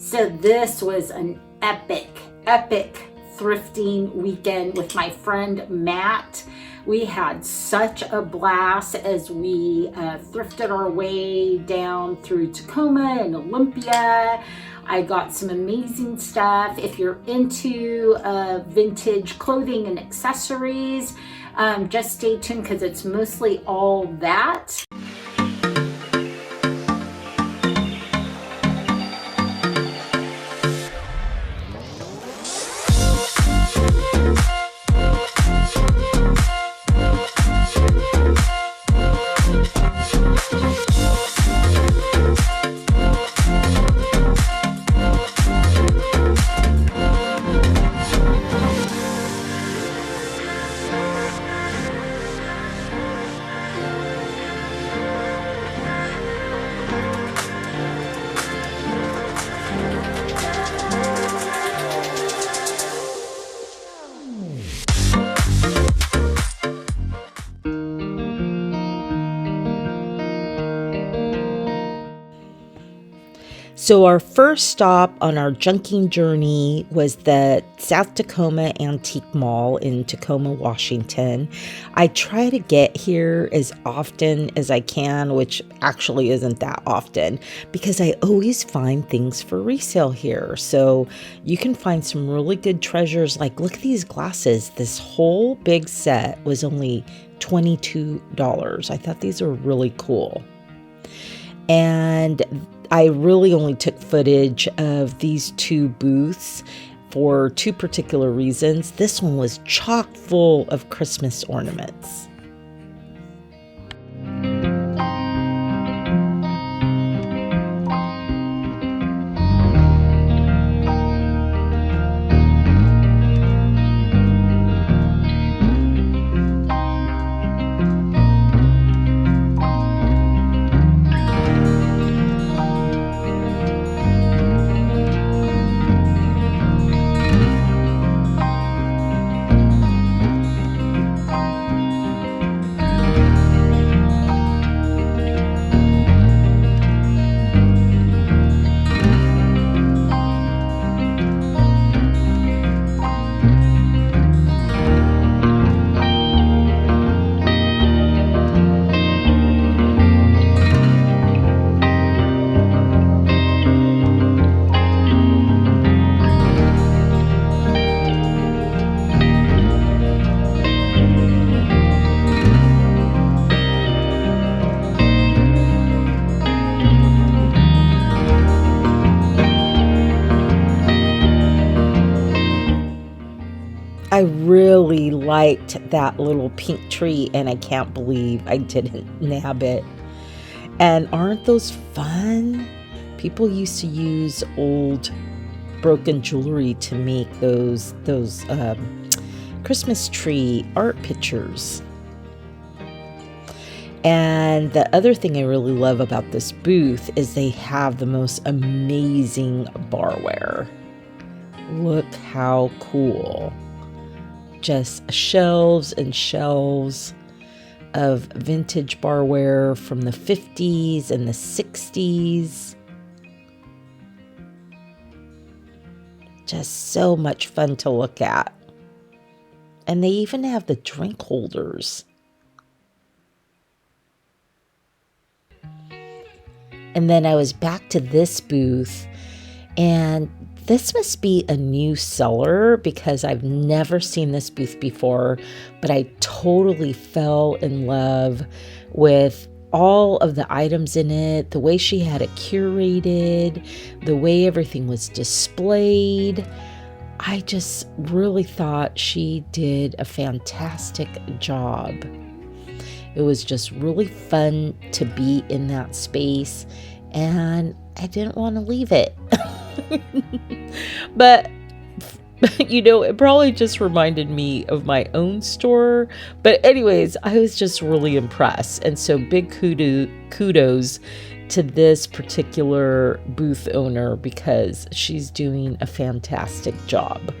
So this was an epic thrifting weekend with my friend Matt. We had such a blast as we thrifted our way down through Tacoma and Olympia. I got some amazing stuff. If you're into vintage clothing and accessories, just stay tuned because it's mostly all that. So our first stop on our junking journey was the South Tacoma Antique Mall in Tacoma, Washington. I try to get here as often as I can, which actually isn't that often, because I always find things for resale here. So you can find some really good treasures. Like, look at these glasses. This whole big set was only $22. I thought these were really cool. And I really only took footage of these two booths for two particular reasons. This one was chock full of Christmas ornaments. I really liked that little pink tree, and I can't believe I didn't nab it. And aren't those fun? People used to use old broken jewelry to make those Christmas tree art pictures. And the other thing I really love about this booth is they have the most amazing barware. Look how cool. Just shelves and shelves of vintage barware from the 50s and the 60s. Just so much fun to look at. And they even have the drink holders. And then I was back to this booth, and this must be a new seller because I've never seen this booth before, but I totally fell in love with all of the items in it, the way she had it curated, the way everything was displayed. I just really thought she did a fantastic job. It was just really fun to be in that space, and I didn't want to leave it. But, it probably just reminded me of my own store. But anyways, I was just really impressed. And so big kudos to this particular booth owner because she's doing a fantastic job.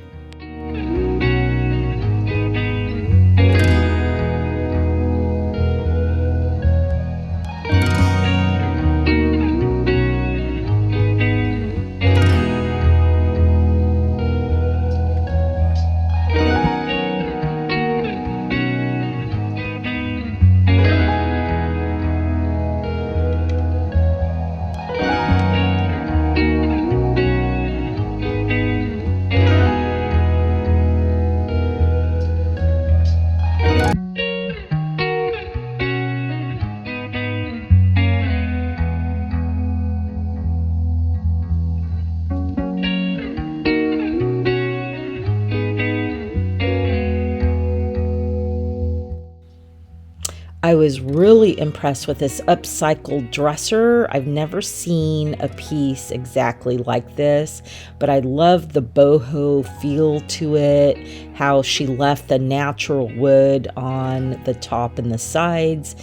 I was really impressed with this upcycled dresser. I've never seen a piece exactly like this, but I love the boho feel to it, how she left the natural wood on the top and the sides.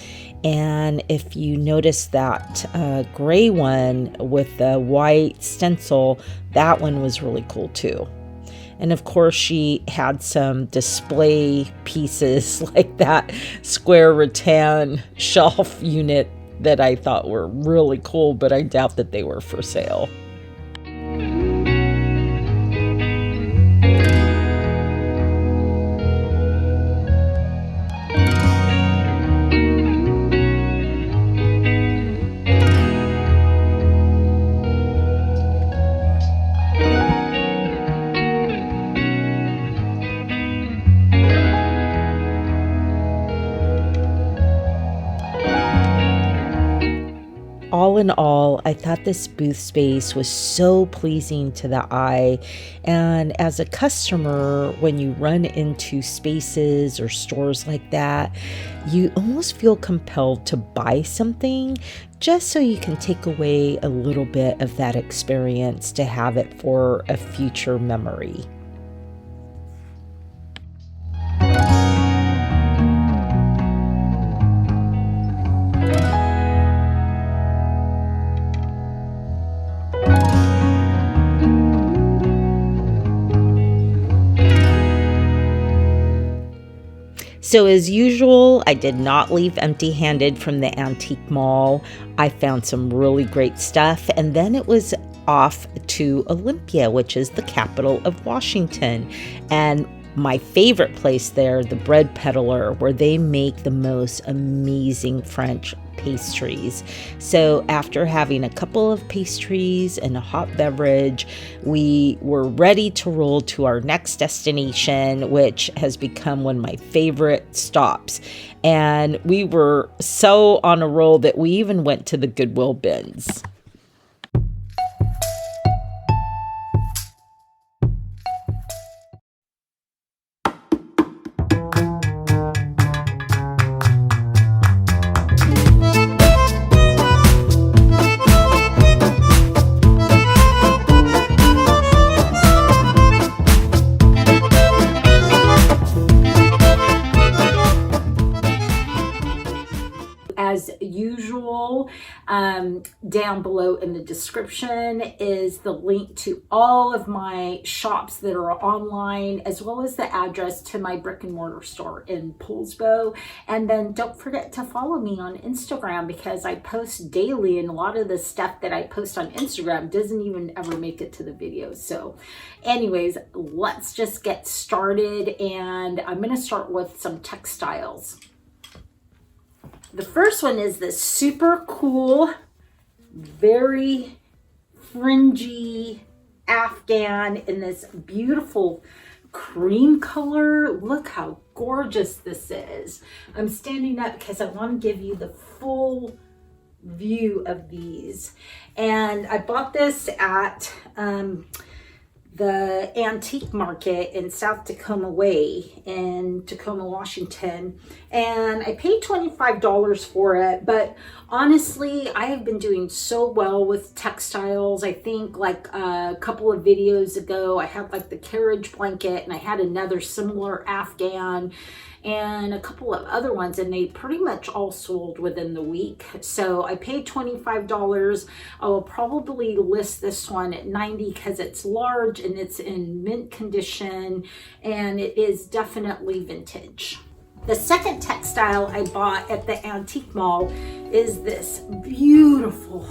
And if you notice that gray one with the white stencil, that one was really cool too. And of course, she had some display pieces like that square rattan shelf unit that I thought were really cool, but I doubt that they were for sale. All in all, I thought this booth space was so pleasing to the eye. And as a customer, when you run into spaces or stores like that, you almost feel compelled to buy something just so you can take away a little bit of that experience to have it for a future memory. So as usual, I did not leave empty-handed from the antique mall. I found some really great stuff, and then it was off to Olympia, which is the capital of Washington. And my favorite place there, the Bread Peddler, where they make the most amazing French pastries. So after having a couple of pastries and a hot beverage, we were ready to roll to our next destination, which has become one of my favorite stops. And we were so on a roll that we even went to the Goodwill Bins. As usual, down below in the description is the link to all of my shops that are online, as well as the address to my brick and mortar store in Poulsbo. And then don't forget to follow me on Instagram, because I post daily, and a lot of the stuff that I post on Instagram doesn't even ever make it to the videos. So anyways, let's just get started, and I'm going to start with some textiles. The first one is this super cool, very fringy Afghan in this beautiful cream color. Look how gorgeous this is. I'm standing up because I want to give you the full view of these. And I bought this at the antique market in South Tacoma Way in Tacoma, Washington, and I paid $25 for it. But honestly, I have been doing so well with textiles. I think like a couple of videos ago, I had like the carriage blanket, and I had another similar Afghan and a couple of other ones, and they pretty much all sold within the week. So I paid $25. I will probably list this one at $90 because it's large and it's in mint condition, and it is definitely vintage. The second textile I bought at the antique mall is this beautiful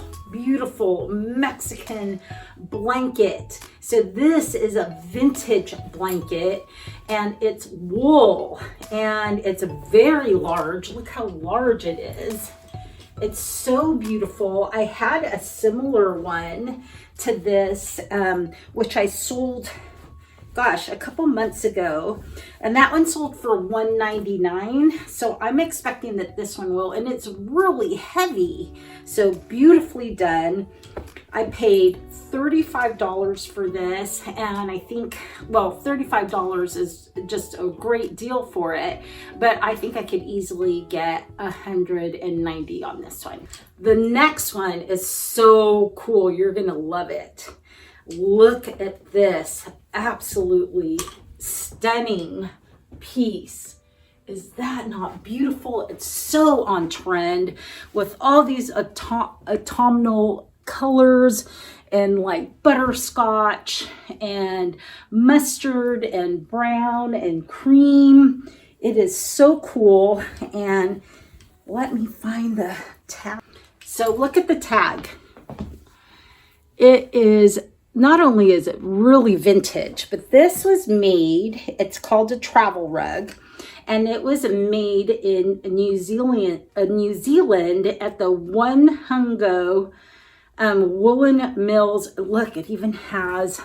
Mexican blanket. So this is a vintage blanket, and it's wool, and it's very large. Look how large it is. It's so beautiful. I had a similar one to this, which I sold, gosh, a couple months ago, and that one sold for $199. So I'm expecting that this one will, and it's really heavy, so beautifully done. I paid $35 for this, and I think, well, $35 is just a great deal for it, but I think I could easily get 190 on this one. The next one is so cool. You're gonna love it. Look at this absolutely stunning piece. Is that not beautiful? It's so on trend with all these autumnal colors and like butterscotch and mustard and brown and cream. It is so cool. And let me find the tag. So look at the tag. It is, not only is it really vintage, but this was made, it's called a travel rug, and it was made in New Zealand at the Wonhungo woolen mills. Look, it even has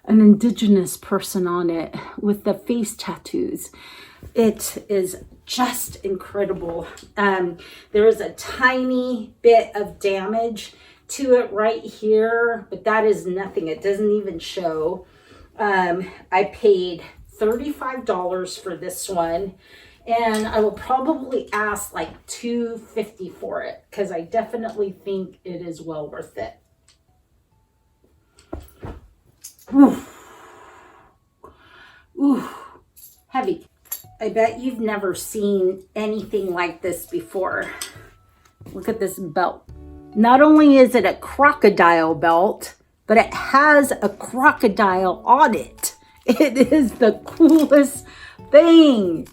an indigenous person on it with the face tattoos. It is just incredible. There is a tiny bit of damage to it right here, but that is nothing. It doesn't even show. I paid $35 for this one, and I will probably ask like $2.50 for it because I definitely think it is well worth it. Ooh. Ooh, heavy. I bet you've never seen anything like this before. Look at this belt. Not only is it a crocodile belt, but it has a crocodile on it. It is the coolest thing.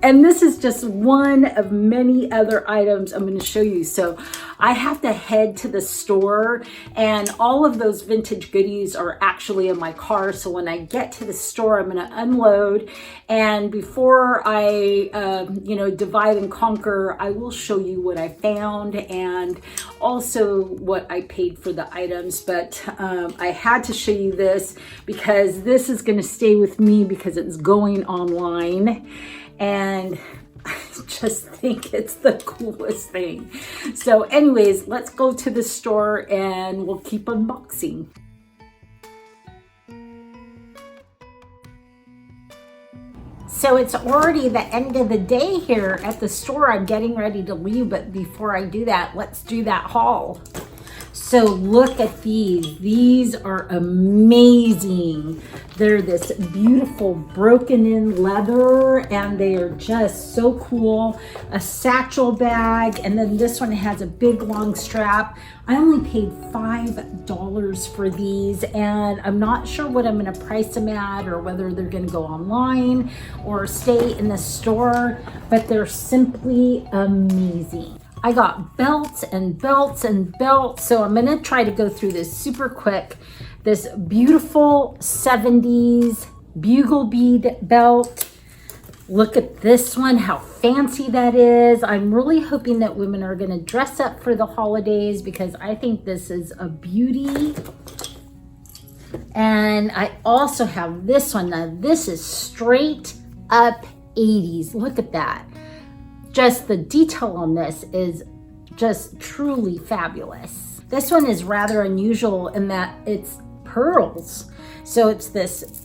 And this is just one of many other items I'm going to show you. So I have to head to the store, and all of those vintage goodies are actually in my car. So when I get to the store, I'm going to unload. And before I, divide and conquer, I will show you what I found and also what I paid for the items. But I had to show you this because this is going to stay with me because it's going online. And I just think it's the coolest thing. So anyways, let's go to the store and we'll keep unboxing. So it's already the end of the day here at the store. I'm getting ready to leave, but before I do that, let's do that haul. So look at these. These are amazing. They're this beautiful broken in leather, and they are just so cool. A satchel bag, and then this one has a big long strap. I only paid $5 for these, and I'm not sure what I'm gonna price them at or whether they're gonna go online or stay in the store, but they're simply amazing. I got belts and belts and belts, so I'm gonna try to go through this super quick. This beautiful 70s bugle bead belt. Look at this one, how fancy that is. I'm really hoping that women are gonna dress up for the holidays because I think this is a beauty. And I also have this one. Now this is straight up 80s. Look at that. Just the detail on this is just truly fabulous. This one is rather unusual in that it's pearls. So it's this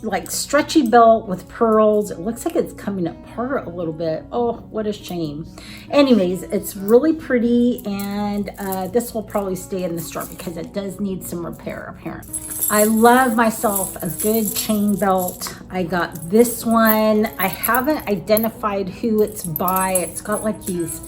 like stretchy belt with pearls. It looks like it's coming apart a little bit. Oh, what a shame. Anyways, it's really pretty, and this will probably stay in the store because it does need some repair apparently. I love myself a good chain belt. I got this one. I haven't identified who it's by. It's got like these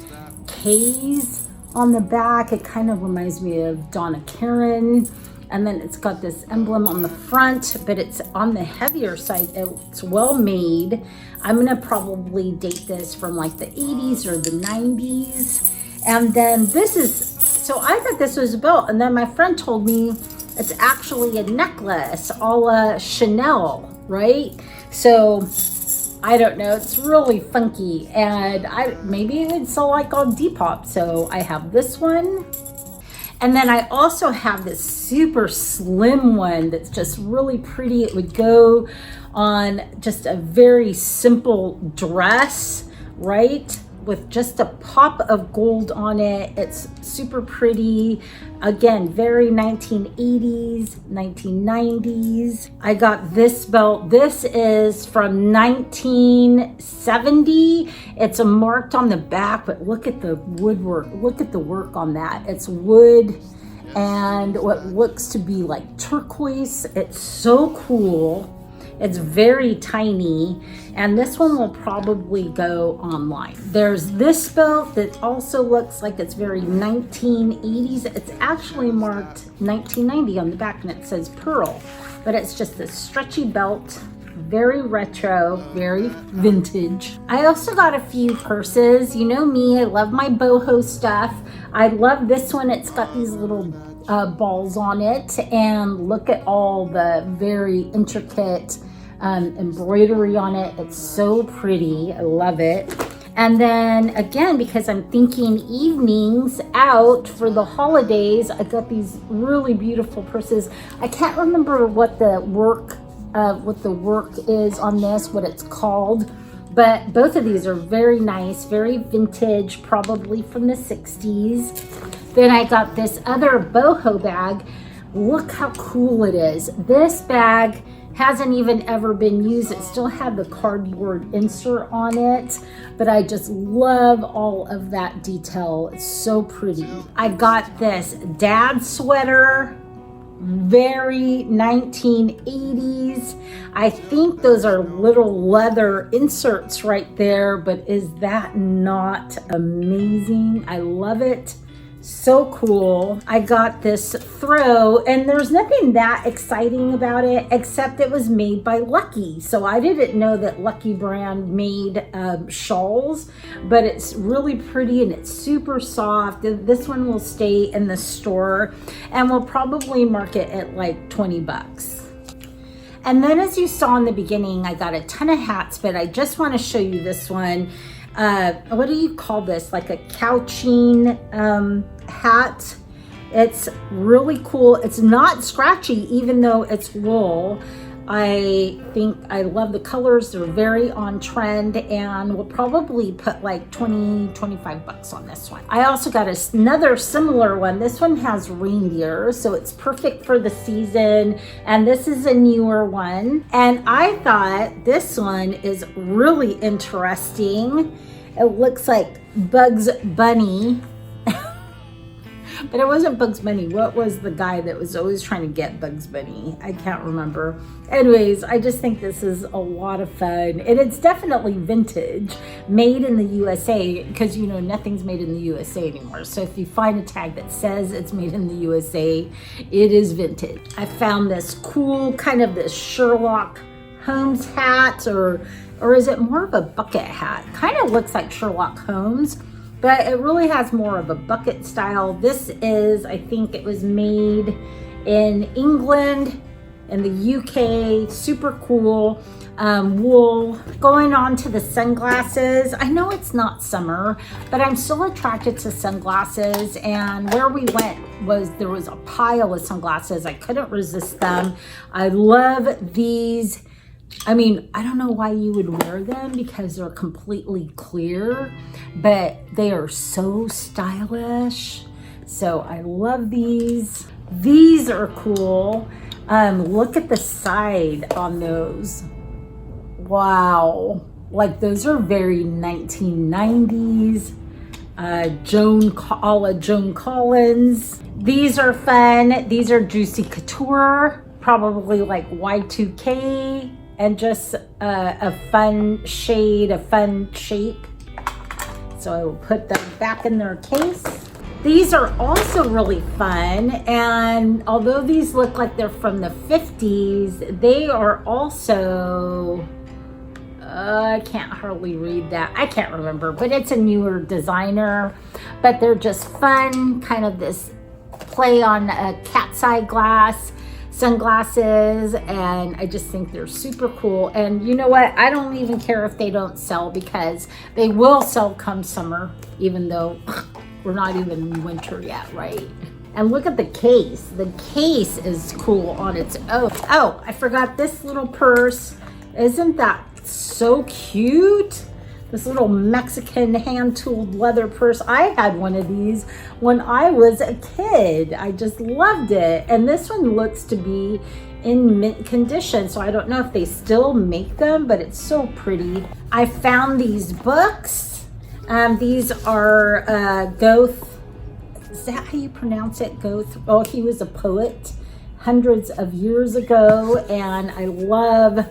K's on the back. It kind of reminds me of Donna Karan. And then it's got this emblem on the front, but it's on the heavier side. It's well made. I'm gonna probably date this from like the 80s or the 90s. And then this is, so I thought this was a belt, and then my friend told me it's actually a necklace a la Chanel, right? So I don't know, it's really funky, and maybe it's like on Depop. So I have this one. And then I also have this super slim one that's just really pretty. It would go on just a very simple dress, right? with just a pop of gold on it. It's super pretty. Again, very 1980s, 1990s. I got this belt. This is from 1970. It's marked on the back, but look at the woodwork. Look at the work on that. It's wood and what looks to be like turquoise. It's so cool. It's very tiny, and this one will probably go online. There's this belt that also looks like it's very 1980s. It's actually marked 1990 on the back, and it says pearl, but it's just this stretchy belt, very retro, very vintage. I also got a few purses. You know me, I love my boho stuff. I love this one. It's got these little balls on it, and look at all the very intricate embroidery on it. It's so pretty. I love it. And then again, because I'm thinking evenings out for the holidays, I got these really beautiful purses. I can't remember what the work is on this, what it's called, but both of these are very nice, very vintage, probably from the 60s. Then I got this other boho bag. Look how cool it is. This bag hasn't even ever been used. It still had the cardboard insert on it, but I just love all of that detail. It's so pretty. I got this dad sweater, very 1980s. I think those are little leather inserts right there, but is that not amazing? I love it. So cool. I got this throw, and there's nothing that exciting about it except it was made by Lucky. So I didn't know that Lucky brand made shawls, but it's really pretty and it's super soft. This one will stay in the store, and we'll probably mark it at like 20 bucks. And then, as you saw in the beginning, I got a ton of hats, but I just want to show you this one. What do you call this? Like a couching hat. It's really cool. It's not scratchy, even though it's wool. I think I love the colors. They're very on trend, and we'll probably put like 25 bucks on this one. I also got another similar one. This one has reindeer, so it's perfect for the season, and this is a newer one. And I thought this one is really interesting. It looks like Bugs Bunny. But it wasn't Bugs Bunny. What was the guy that was always trying to get Bugs Bunny? I can't remember. Anyways, I just think this is a lot of fun. And it's definitely vintage, made in the USA, because, you know, nothing's made in the USA anymore. So if you find a tag that says it's made in the USA, it is vintage. I found this cool kind of this Sherlock Holmes hat, or is it more of a bucket hat? Kind of looks like Sherlock Holmes, but it really has more of a bucket style. This is, I think it was made in England and the UK. Super cool. Wool. Going on to the sunglasses. I know it's not summer, but I'm still attracted to sunglasses, and where we went there was a pile of sunglasses. I couldn't resist them. I love these. I mean, I don't know why you would wear them because they're completely clear, but they are so stylish. So I love these. These are cool. Look at the side on those. Wow. Like, those are very 1990s. A la Joan Collins. These are fun. These are Juicy Couture, probably like Y2K. And just a fun shade, a fun shape. So I will put them back in their case. These are also really fun, and although these look like they're from the 50s, they are also, I can't hardly read that. I can't remember, but it's a newer designer. But they're just fun, kind of this play on a cat's eye glass. Sunglasses, and I just think they're super cool. And you know what? I don't even care if they don't sell, because they will sell come summer, even though we're not even in winter yet, right? And look at the case. The case is cool on its own. Oh, I forgot this little purse. Isn't that so cute? this little Mexican hand-tooled leather purse. I had one of these when I was a kid. I just loved it. And this one looks to be in mint condition, so I don't know if they still make them, but it's so pretty. I found these books. These are Goethe. Is that how you pronounce it? Goethe. Oh, he was a poet hundreds of years ago, and I love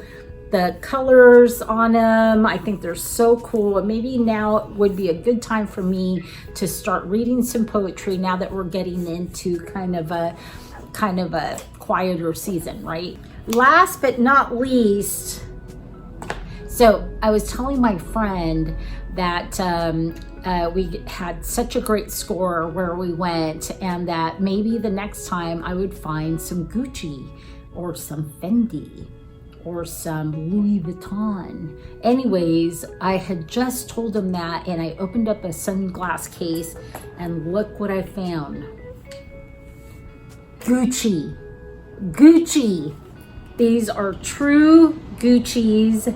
the colors on them. I think they're so cool. And maybe now would be a good time for me to start reading some poetry now that we're getting into kind of a quieter season, right? Last but not least, so I was telling my friend that we had such a great score where we went, and that maybe the next time I would find some Gucci or some Fendi or some Louis Vuitton. Anyways, I had just told him that, and I opened up a sunglass case, and look what I found. Gucci. These are true Gucci's.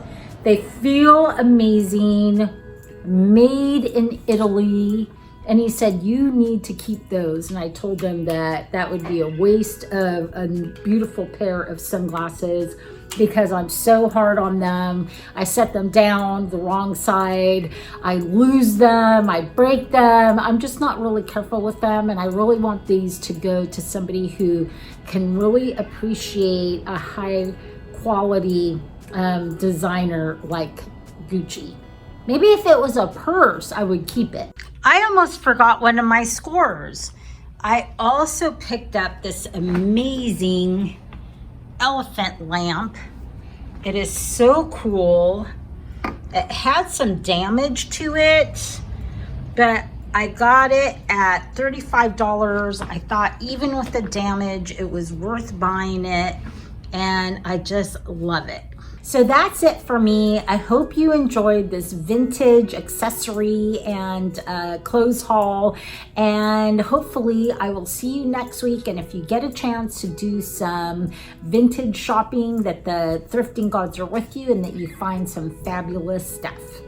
They feel amazing, made in Italy. And he said, you need to keep those. And I told him that that would be a waste of a beautiful pair of sunglasses because I'm so hard on them. I set them down the wrong side. I lose them. I break them. I'm just not really careful with them. And I really want these to go to somebody who can really appreciate a high quality designer like Gucci. Maybe if it was a purse, I would keep it. I almost forgot one of my scores. I also picked up this amazing elephant lamp. It is so cool. It had some damage to it, but I got it at $35. I thought even with the damage, it was worth buying it, and I just love it. So that's it for me. I hope you enjoyed this vintage accessory and clothes haul, and hopefully I will see you next week. And if you get a chance to do some vintage shopping, that the thrifting gods are with you and that you find some fabulous stuff.